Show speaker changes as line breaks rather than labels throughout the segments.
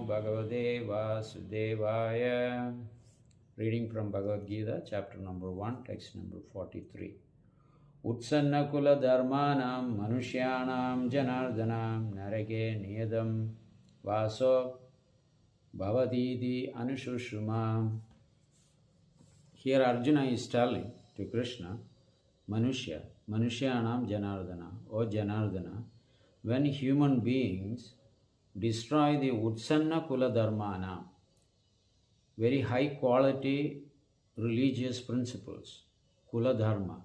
Bhagavate Vasudevaya. Reading from Bhagavad Gita, chapter number 1, text number 43. Utsanna kula dharmanam manushyanam janardanam narake niyadam vaso bhavadidi anushushuma. Here Arjuna is telling to Krishna, Manushyanam Janardana, O Janardana, when human beings destroy the Utsanna Kula Dharmana, very high quality religious principles, Kula Dharma,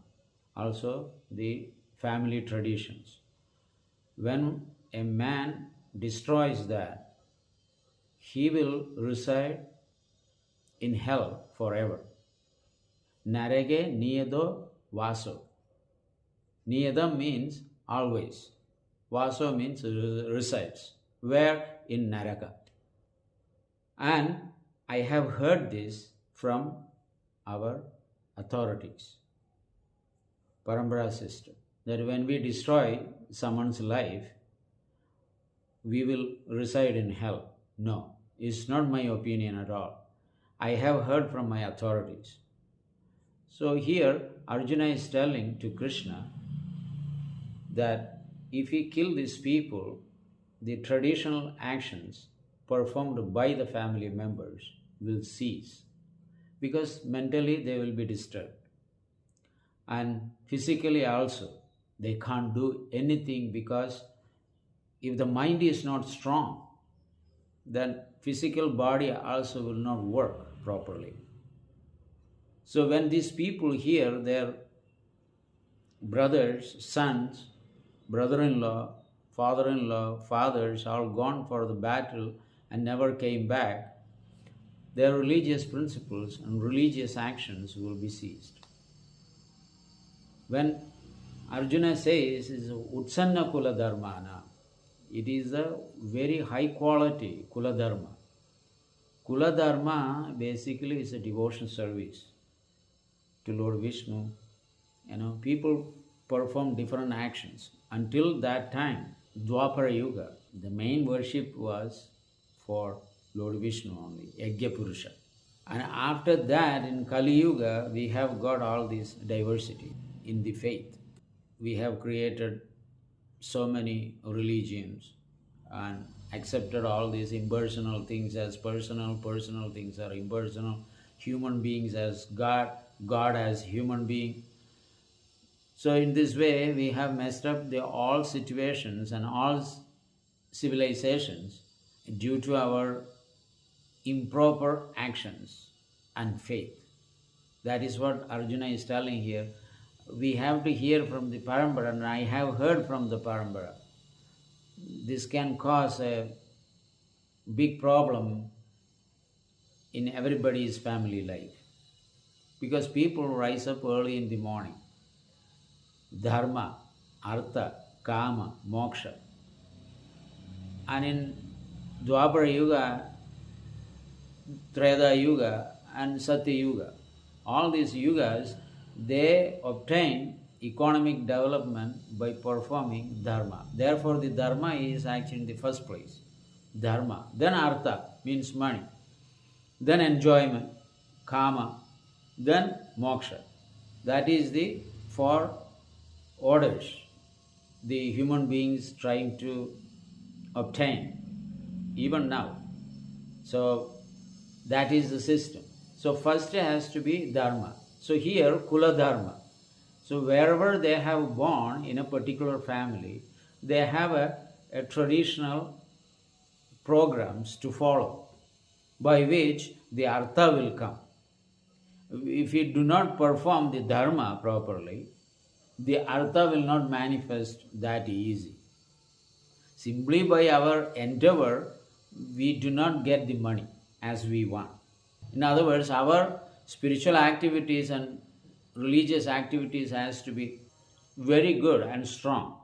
also the family traditions. When a man destroys that, he will reside in hell forever. Narage niyado vaso. Niyadam means always. Vaso means resides. Where? In Naraka. And I have heard this from our authorities. Parambara system. That when we destroy someone's life, we will reside in hell. No, it's not my opinion at all. I have heard from my authorities. So here Arjuna is telling to Krishna that if he kill these people, the traditional actions performed by the family members will cease, because mentally they will be disturbed. And physically also, they can't do anything, because if the mind is not strong, then physical body also will not work properly. So when these people hear their brothers, sons, brother-in-law, father-in-law, fathers all gone for the battle and never came back, their religious principles and religious actions will be ceased. When Arjuna says is Utsanna Kula Dharmana, it is a very high quality Kula Dharma. Kula Dharma basically is a devotion service to Lord Vishnu. People perform different actions. Until that time, Dwapara Yuga, the main worship was for Lord Vishnu only, Yajna Purusha. And after that, in Kali Yuga, we have got all this diversity in the faith. We have created so many religions and accepted all these impersonal things as personal, personal things are impersonal, human beings as God, God as human being. So in this way, we have messed up all situations and all civilizations due to our improper actions and faith. That is what Arjuna is telling here. We have to hear from the Parambara, and I have heard from the Parambara. This can cause a big problem in everybody's family life, because people rise up early in the morning. Dharma, Artha, Kama, Moksha. And in Dwapara Yuga, Treta Yuga and Satya Yuga, all these yugas, they obtain economic development by performing dharma. Therefore, the dharma is actually in the first place. Dharma. Then Artha means money. Then enjoyment, Kama. Then Moksha. That is the four orders the human beings trying to obtain even now. So that is the system. So first has to be dharma. So here Kula Dharma. So wherever they have born in a particular family, they have a traditional programs to follow, by which the artha will come. If we do not perform the dharma properly, the artha will not manifest that easy. Simply by our endeavor, we do not get the money as we want. In other words, our spiritual activities and religious activities has to be very good and strong.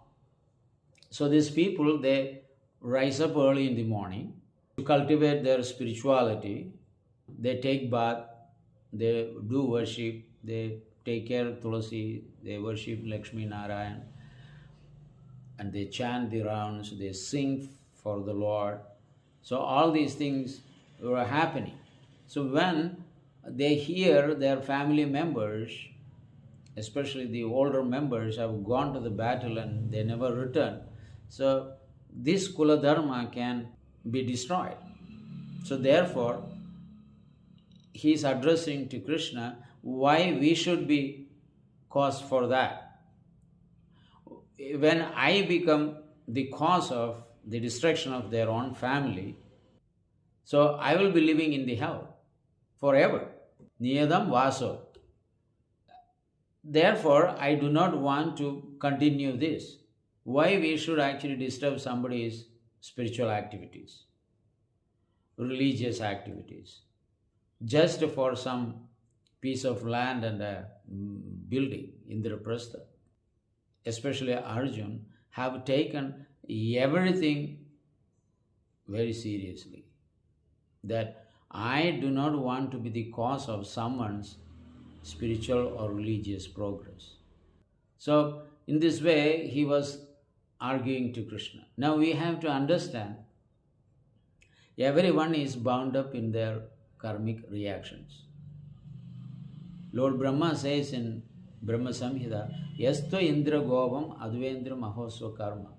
So these people, they rise up early in the morning to cultivate their spirituality. They take bath, they do worship, they take care of Tulasi, they worship Lakshmi Narayan, and they chant the rounds, they sing for the Lord. So all these things were happening. So when they hear their family members, especially the older members, have gone to the battle and they never return, so this Kula Dharma can be destroyed. So therefore, he is addressing to Krishna why we should be cause for that. When I become the cause of the destruction of their own family, so I will be living in the hell forever. Niyadam vaso. Therefore, I do not want to continue this. Why we should actually disturb somebody's spiritual activities, religious activities, just for some piece of land and a building, Indraprastha. Especially Arjun, have taken everything very seriously. That I do not want to be the cause of someone's spiritual or religious progress. So, in this way, he was arguing to Krishna. Now we have to understand everyone is bound up in their karmic reactions. Lord Brahma says in Brahma Samhita, Yasto Indra Govam Advendra Mahosva Karma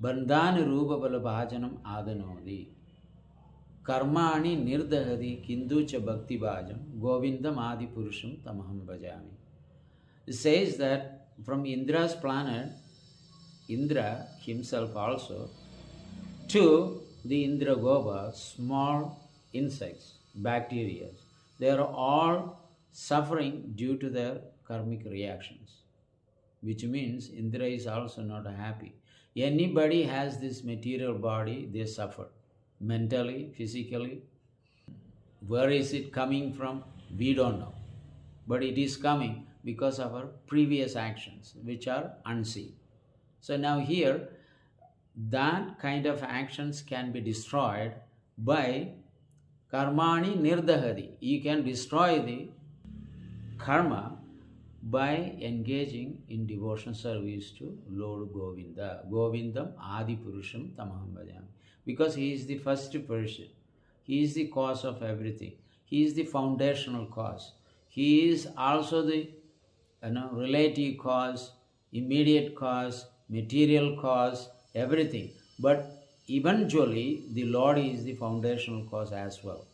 Bandhani Rupa Balabhajanam Adanodi Karmani Nirdahadi Kinducha Bhakti Bhajam Govindam Adi Purusham Tamaham Bhajami. It says that from Indra's planet, Indra himself also, to the Indra Goba, small insects, bacteria, they are all suffering due to their karmic reactions, which means Indra is also not happy. Anybody has this material body, they suffer mentally, physically. Where is it coming from? We don't know. But it is coming because of our previous actions, which are unseen. So now here, that kind of actions can be destroyed by karmani nirdahadi. You can destroy the karma by engaging in devotional service to Lord Govinda. Govindam Adi Purusham Tamaham Bhajami. Because he is the first person. He is the cause of everything. He is the foundational cause. He is also the relative cause, immediate cause, material cause, everything. But eventually, the Lord is the foundational cause as well.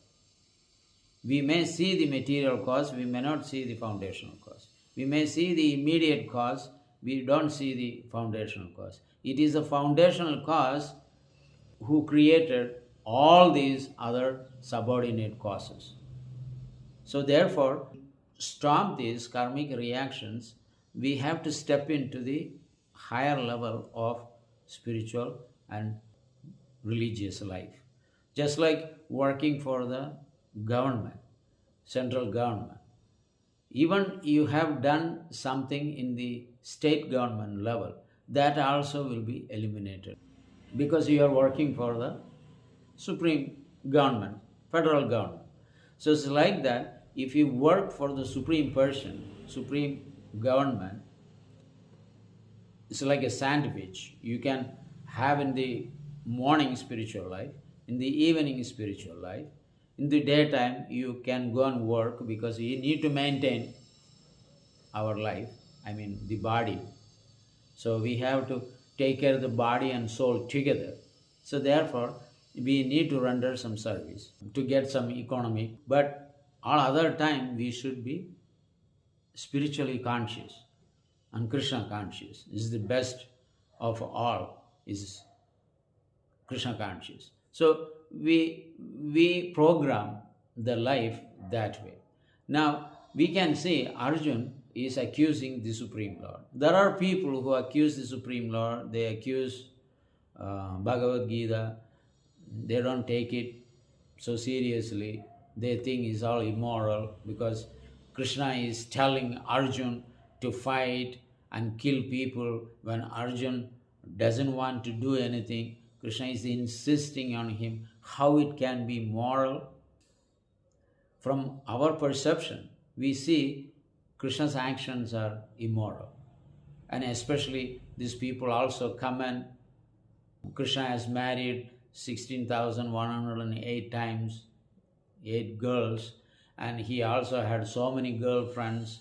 We may see the material cause, we may not see the foundational cause. We may see the immediate cause, we don't see the foundational cause. It is the foundational cause who created all these other subordinate causes. So therefore, stop these karmic reactions, we have to step into the higher level of spiritual and religious life. Just like working for the government, central government. Even you have done something in the state government level, that also will be eliminated because you are working for the supreme government, federal government. So it's like that, if you work for the supreme person, supreme government, it's like a sandwich. You can have in the morning spiritual life, in the evening spiritual life. In the daytime, you can go and work because you need to maintain our life, the body. So we have to take care of the body and soul together. So therefore, we need to render some service to get some economy. But all other time, we should be spiritually conscious and Krishna conscious. This is the best of all, is Krishna conscious. So we program the life that way. Now we can say Arjun is accusing the Supreme Lord. There are people who accuse the Supreme Lord, they accuse Bhagavad Gita, they don't take it so seriously, they think it's all immoral because Krishna is telling Arjun to fight and kill people when Arjun doesn't want to do anything. Krishna is insisting on him. How it can be moral? From our perception, we see Krishna's actions are immoral. And especially these people also come and Krishna has married 16,108 times, 8 girls, and he also had so many girlfriends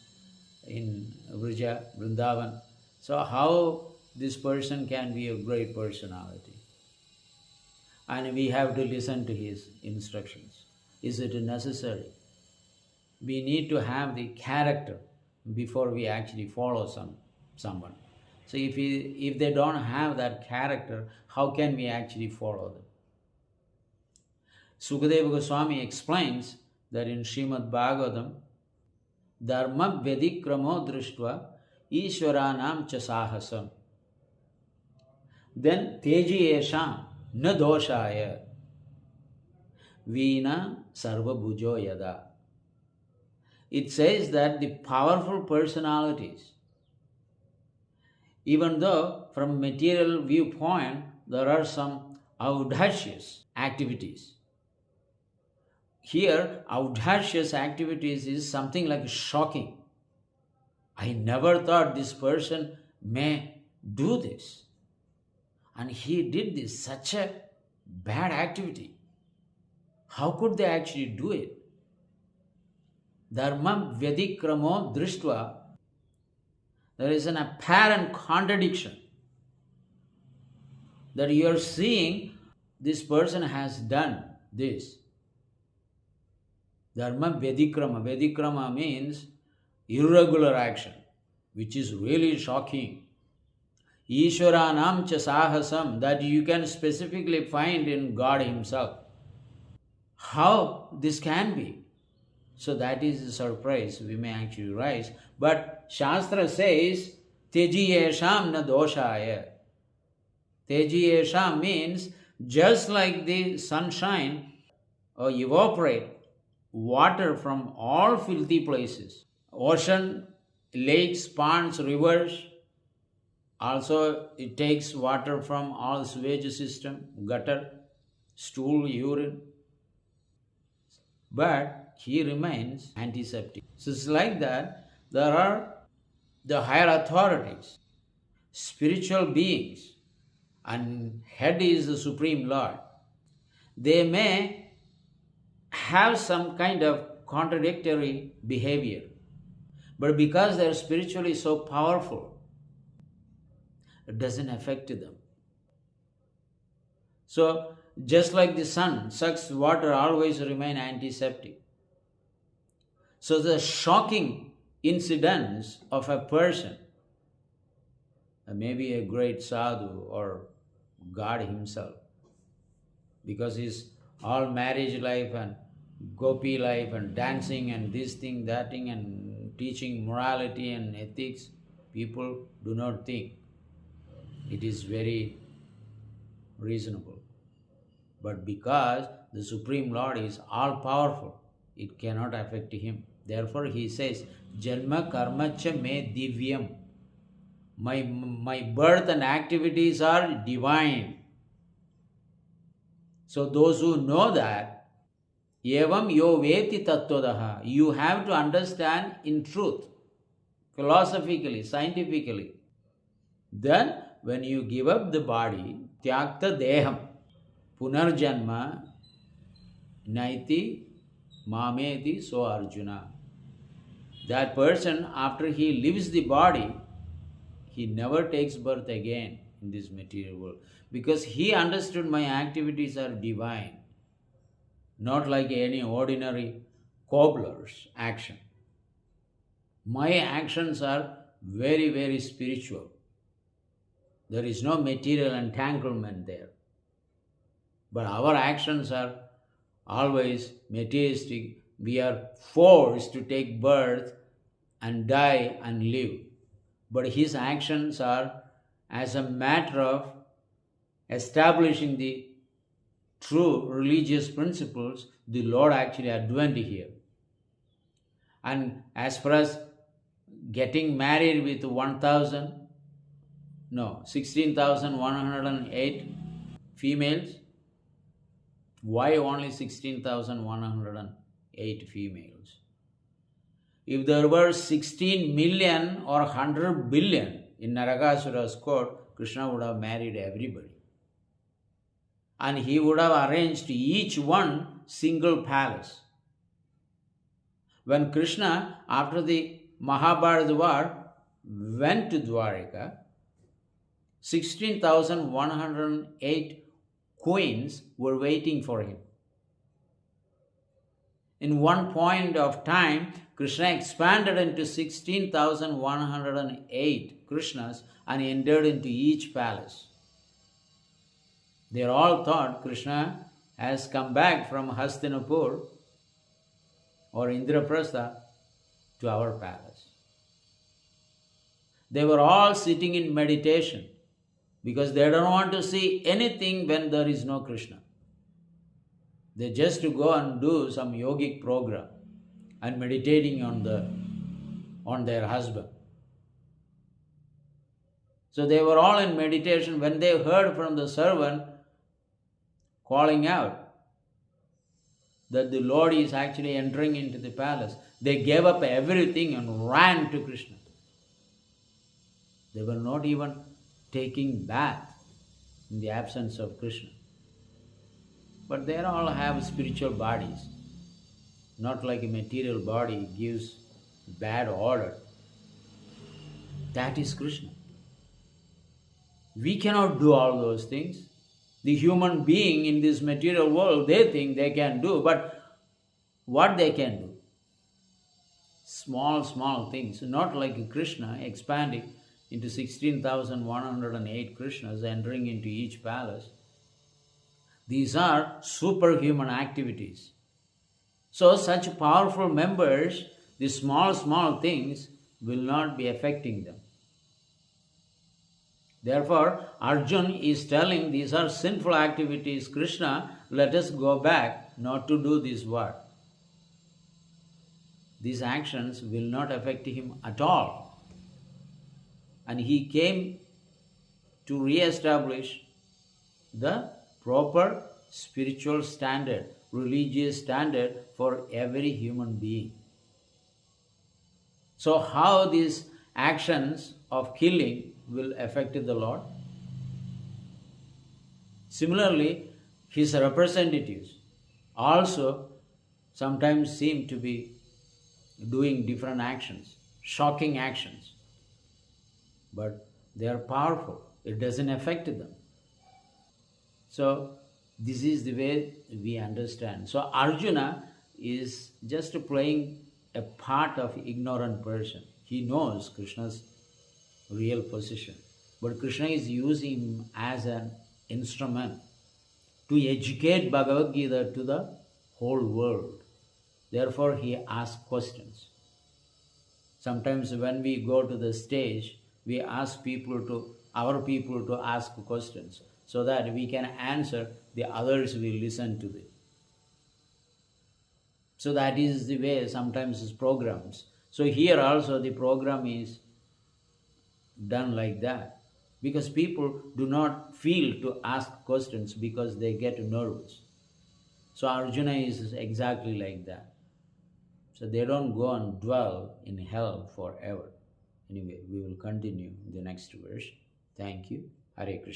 in Vrindavan. So how this person can be a great personality? And we have to listen to his instructions. Is it necessary? We need to have the character before we actually follow someone. So if they don't have that character, how can we actually follow them? Sukadeva Goswami explains that in Srimad Bhagavatam, Dharma Vedikramo Drishtva Ishwaranam cha sahasam. Then Teji Esham na doshaya Veena sarva bhujo yada. It says that the powerful personalities, even though from material viewpoint there are some audacious activities. Here, audacious activities is something like shocking. I never thought this person may do this. And he did this, such a bad activity. How could they actually do it? Dharma Vedikramo Drishtva. There is an apparent contradiction that you are seeing this person has done this. Dharma Vedikrama. Vedikrama means irregular action, which is really shocking. Ishwaranam cha sahasam, that you can specifically find in God Himself. How this can be? So that is a surprise we may actually rise. But Shastra says, Teji esham na doshaya. Teji esham means just like the sunshine evaporate water from all filthy places. Ocean, lakes, ponds, rivers. Also it takes water from all sewage system, gutter, stool, urine. But he remains antiseptic. So it's like that. There are the higher authorities, spiritual beings, and head is the Supreme Lord. They may have some kind of contradictory behavior, but because they are spiritually so powerful, it doesn't affect them. So, just like the sun sucks water, always remain antiseptic. So the shocking incidents of a person, maybe a great sadhu or God Himself, because his all marriage life and gopi life and dancing and this thing, that thing, and teaching morality and ethics, people do not think it is very reasonable. But because the Supreme Lord is all powerful, it cannot affect him. Therefore he says, Janma karmacha me divyam. My birth and activities are divine. So those who know that, evam yo veti tattvadaha, you have to understand in truth, philosophically, scientifically. Then when you give up the body, tyakta deham, punarjanma naiti mameti so Arjuna. That person, after he leaves the body, he never takes birth again in this material world, because he understood my activities are divine, not like any ordinary cobbler's action. My actions are very, very spiritual. There is no material entanglement there. But our actions are always materialistic. We are forced to take birth and die and live. But his actions are as a matter of establishing the true religious principles. The Lord actually advent here. And as far as getting married with 16,108 females, why only 16,108 females? If there were 16 million or 100 billion in Narakasura's court, Krishna would have married everybody. and he would have arranged each one single palace. When Krishna, after the Mahabharata war, went to Dwarika, 16,108 queens were waiting for him. In one point of time, Krishna expanded into 16,108 Krishnas and entered into each palace. They all thought Krishna has come back from Hastinapur or Indraprastha to our palace. They were all sitting in meditation because they don't want to see anything when there is no Krishna. They just to go and do some yogic program and meditating on their husband. So they were all in meditation when they heard from the servant calling out that the Lord is actually entering into the palace. They gave up everything and ran to Krishna. They were not even taking bath in the absence of Krishna. But they all have spiritual bodies. Not like a material body gives bad odor. That is Krishna. We cannot do all those things. The human being in this material world, they think they can do, but what they can do? Small things. Not like Krishna expanding into 16,108 Krishnas entering into each palace. These are superhuman activities. So such powerful members, the small things will not be affecting them. Therefore, Arjun is telling these are sinful activities. Krishna, let us go back not to do this work. These actions will not affect him at all. And he came to re-establish the proper spiritual standard, religious standard for every human being. So how these actions of killing will affect the Lord? Similarly, his representatives also sometimes seem to be doing different actions, shocking actions. But they are powerful. It doesn't affect them. So this is the way we understand. So Arjuna is just playing a part of ignorant person. He knows Krishna's real position. But Krishna is using him as an instrument to educate Bhagavad Gita to the whole world. Therefore, he asks questions. Sometimes when we go to the stage, we ask our people to ask questions so that we can answer, the others will listen to it. So that is the way sometimes it's programs. So here also the program is done like that. Because people do not feel to ask questions because they get nervous. So Arjuna is exactly like that. So they don't go and dwell in hell forever. Anyway, we will continue in the next verse. Thank you. Hare Krishna.